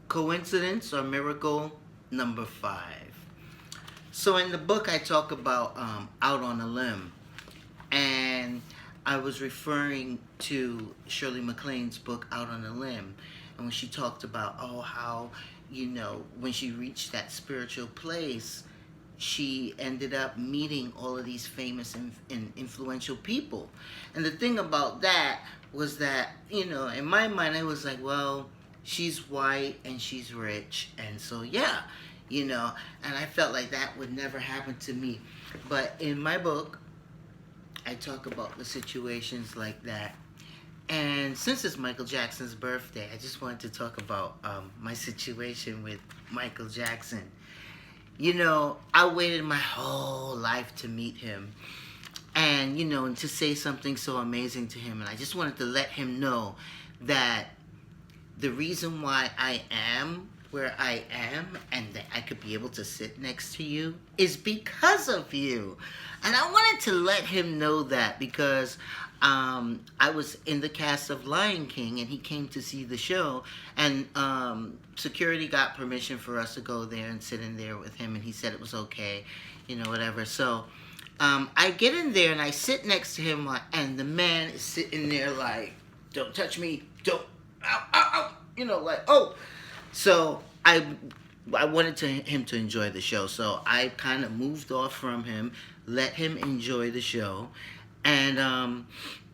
Coincidence or miracle number 5. So in the book, I talk about out on a limb, and I was referring to Shirley MacLaine's book Out on a Limb, and when she talked about how when she reached that spiritual place, she ended up meeting all of these famous and influential people. And the thing about that was that, in my mind, I was like, well, she's white and she's rich. And so, yeah, and I felt like that would never happen to me. But in my book, I talk about the situations like that. And since it's Michael Jackson's birthday, I just wanted to talk about my situation with Michael Jackson. I waited my whole life to meet him and to say something so amazing to him. And I just wanted to let him know that the reason why I am where I am and that I could be able to sit next to you is because of you. And I wanted to let him know that because I was in the cast of Lion King and he came to see the show, and security got permission for us to go there and sit in there with him, and he said it was okay, whatever. So I get in there and I sit next to him, and the man is sitting there like, don't touch me, don't, ow, ow, ow, like, oh. So I wanted him to enjoy the show, so I kind of moved off from him, let him enjoy the show. And,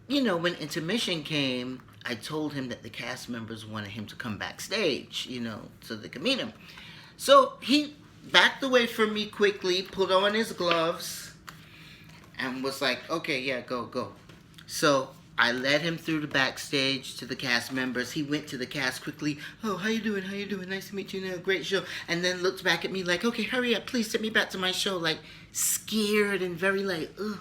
when intermission came, I told him that the cast members wanted him to come backstage, so they could meet him. So he backed away from me quickly, put on his gloves, and was like, okay, yeah, go. So I led him through the backstage to the cast members. He went to the cast quickly. Oh, how you doing? Nice to meet you. Great show. And then looked back at me like, okay, hurry up. Please send me back to my show. Like, scared and very like, ugh.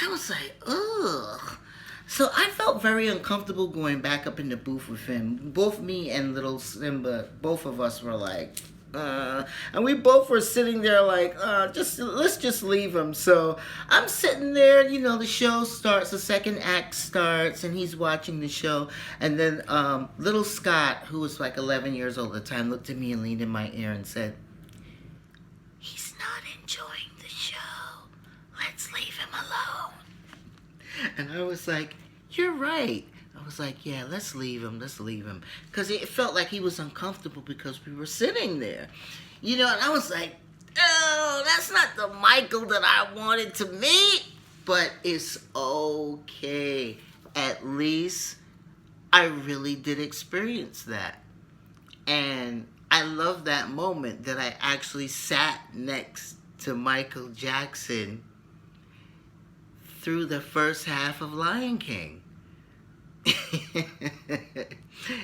I was like, ugh. So I felt very uncomfortable going back up in the booth with him. Both me and little Simba, both of us were like, and we both were sitting there like, let's just leave him. So I'm sitting there, the show starts, the second act starts, and he's watching the show. And then little Scott, who was like 11 years old at the time, looked at me and leaned in my ear and said, he's not enjoying the show. Let's leave him alone. And I was like, you're right. I was like, yeah, let's leave him. Because it felt like he was uncomfortable because we were sitting there. And I was like, oh, that's not the Michael that I wanted to meet. But it's okay. At least I really did experience that. And I love that moment that I actually sat next to Michael Jackson through the first half of Lion King.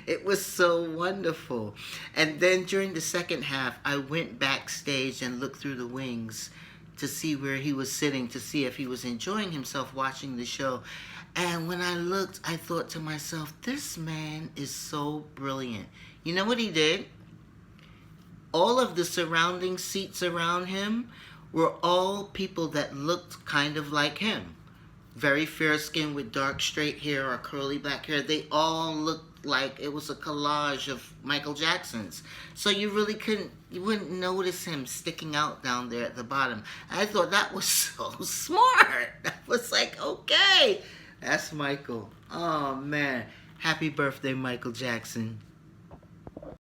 It was so wonderful. And then during the second half, I went backstage and looked through the wings to see where he was sitting, to see if he was enjoying himself watching the show. And when I looked, I thought to myself, this man is so brilliant. You know what he did? All of the surrounding seats around him were all people that looked kind of like him. Very fair skin with dark straight hair or curly black hair. They all looked like it was a collage of Michael Jackson's. So you wouldn't notice him sticking out down there at the bottom. I thought that was so smart. I was like, okay, that's Michael. Oh man, happy birthday, Michael Jackson.